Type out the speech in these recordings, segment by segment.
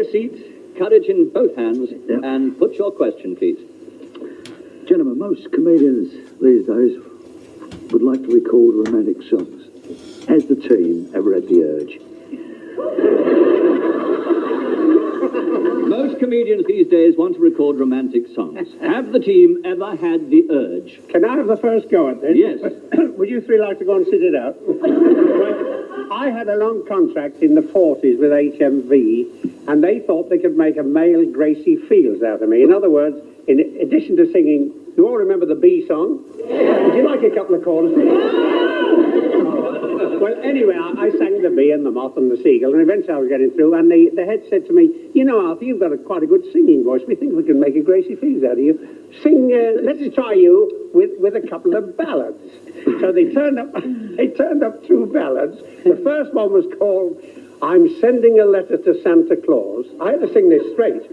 a seat, courage in both hands, and put your question, please. Gentlemen, most comedians these days would like to record romantic songs. Has the team ever had the urge? Most comedians these days want to record romantic songs. Have the team ever had the urge? Can I have the first go at this? Yes. Would you three like to go and sit it out? Well, I had a long contract in the 40s with HMV, and they thought they could make a male Gracie Fields out of me. In other words, in addition to singing, you all remember the Bee song? Would you like a couple of chords? Well, anyway, I sang the Bee and the Moth and the Seagull, and eventually I was getting through, and the head said to me, you know, Arthur, you've got quite a good singing voice. We think we can make a Gracie Fields out of you. Sing, let's try you with a couple of ballads. So they turned up 2 ballads. The first one was called, I'm Sending a Letter to Santa Claus. I had to sing this straight.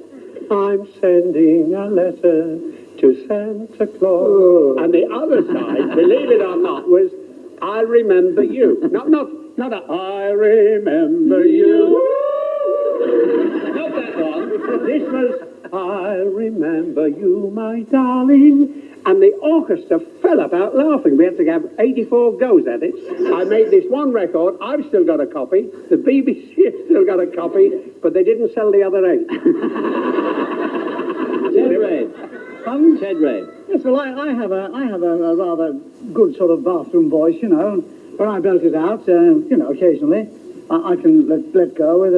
I'm sending a letter to Santa Claus. Oh. And the other side, believe it or not, was I remember you. Not I remember you. Not that one. This was I remember you, my darling. And the orchestra fell about laughing. We had to have 84 goes at it. I made this one record. I've still got a copy. The BBC has still got a copy, but they didn't sell the other 8. Ted Ray. Ted Ray. Yes, well, I have a rather good sort of bathroom voice, you know. When I belt it out, you know, occasionally, I can let go with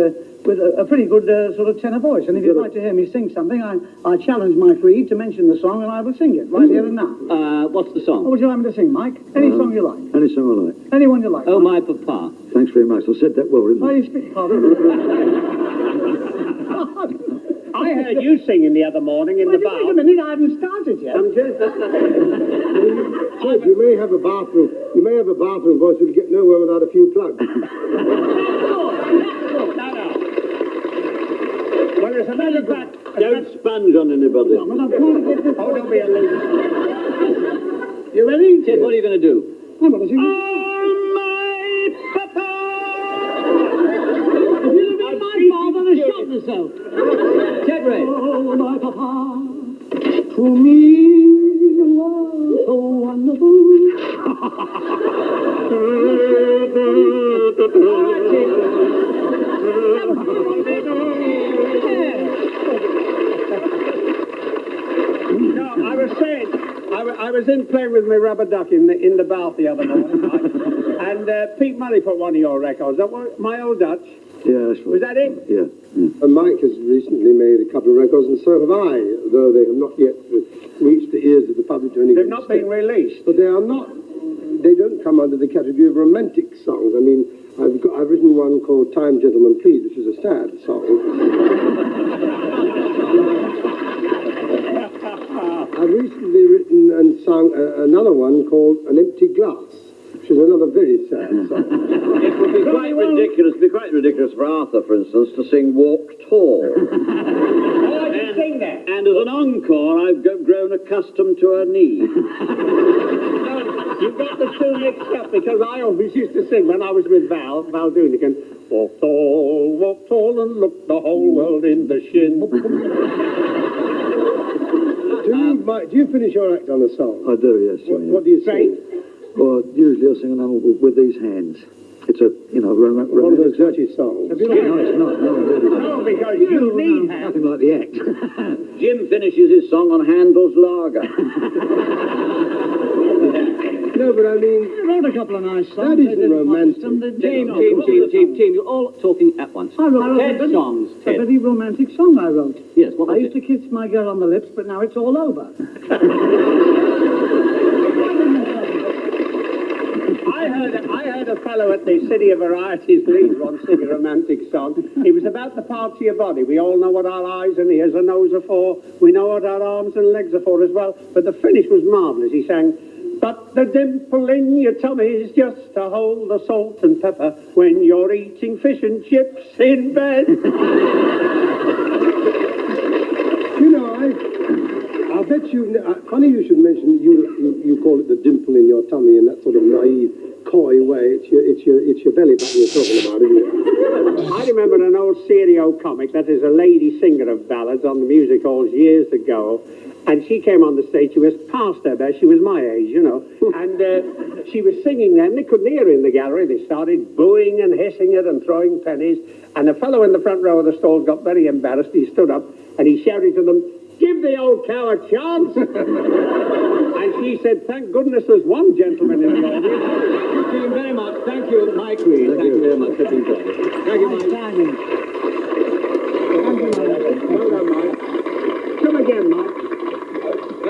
a pretty good sort of tenor voice. And if you'd like to hear me sing something, I challenge my Creed to mention the song, and I will sing it right here and now. What's the song? What would you like me to sing, Mike? Any song you like. Any song I like. Anyone you like. Oh, Mike. my papa. Thanks very much. I said that well, didn't I? Oh, you speak, pardon. I heard you singing the other morning in the bar. Wait a minute, I haven't started yet. Ted, you may have a bathroom voice, but you get nowhere without a few plugs. No. Well, there's another back. Don't sponge on anybody. No, but I'm trying to get this. Oh, don't be a loser. You ready? Ted, what are you going to do? I'm going to sing. Oh, my papa! If you look at my father, I shot myself. Ted Ray. Oh, my papa, to me you are so wonderful. No, I was saying, I was in playing with my rubber duck in the bath the other morning, right? And Pete Murray put one of your records. That was My Old Dutch. Yeah, that's right. Was that it? Yeah. And Mike has recently made a couple of records, and so have I, though they have not yet reached the ears of the public to any They've not been released. But they don't come under the category of romantic songs. I mean, I've written one called Time, Gentlemen, Please, which is a sad song. I've recently written and sung another one called An Empty Glass, which is another very sad song. It would be quite ridiculous for Arthur, for instance, to sing Walk Tall. Oh, I did sing that. And as an encore, I've grown accustomed to her knee. You've got the 2 mixed up, because I always used to sing when I was with Val Doonican, walk tall and look the whole world in the shin. Do you finish your act on a song? I do, yes. What do you sing? Well, usually I'll sing along with these hands. It's a, you know, One of those dirty songs. No, it's not. No, really. No, because you need hands. Nothing like the act. Jim finishes his song on Handel's Lager. No, but I mean, I wrote a couple of nice songs. that isn't romantic. Team, you're all talking at once. I wrote Ted songs, a Ted. very romantic song I wrote. Yes, what I was used it? to kiss my girl on the lips, but now it's all over. I heard a fellow at the City of Varieties Leeds once sing a romantic song. It was about the parts of your body. We all know what our eyes and ears and nose are for. We know what our arms and legs are for as well. But the finish was marvellous. He sang, but the dimple in your tummy is just to hold the salt and pepper when you're eating fish and chips in bed. You know, I'll bet funny you should mention you call it the dimple in your tummy in that sort of naive, coy way. It's your belly button you're talking about, isn't it? I remember an old serio comic, that is a lady singer of ballads on the music halls years ago, and she came on the stage. She was past her best. She was my age, you know, and she was singing then. They couldn't hear her in the gallery. They started booing and hissing it and throwing pennies, and the fellow in the front row of the stall got very embarrassed. He stood up and he shouted to them, "Give the old cow a chance!" And she said, "Thank goodness there's one gentleman in the audience." Thank you very much. Thank you, Mike Reed. Thank you very much. Thank you, Mike. Outstanding. Thank you, Mike. Well done,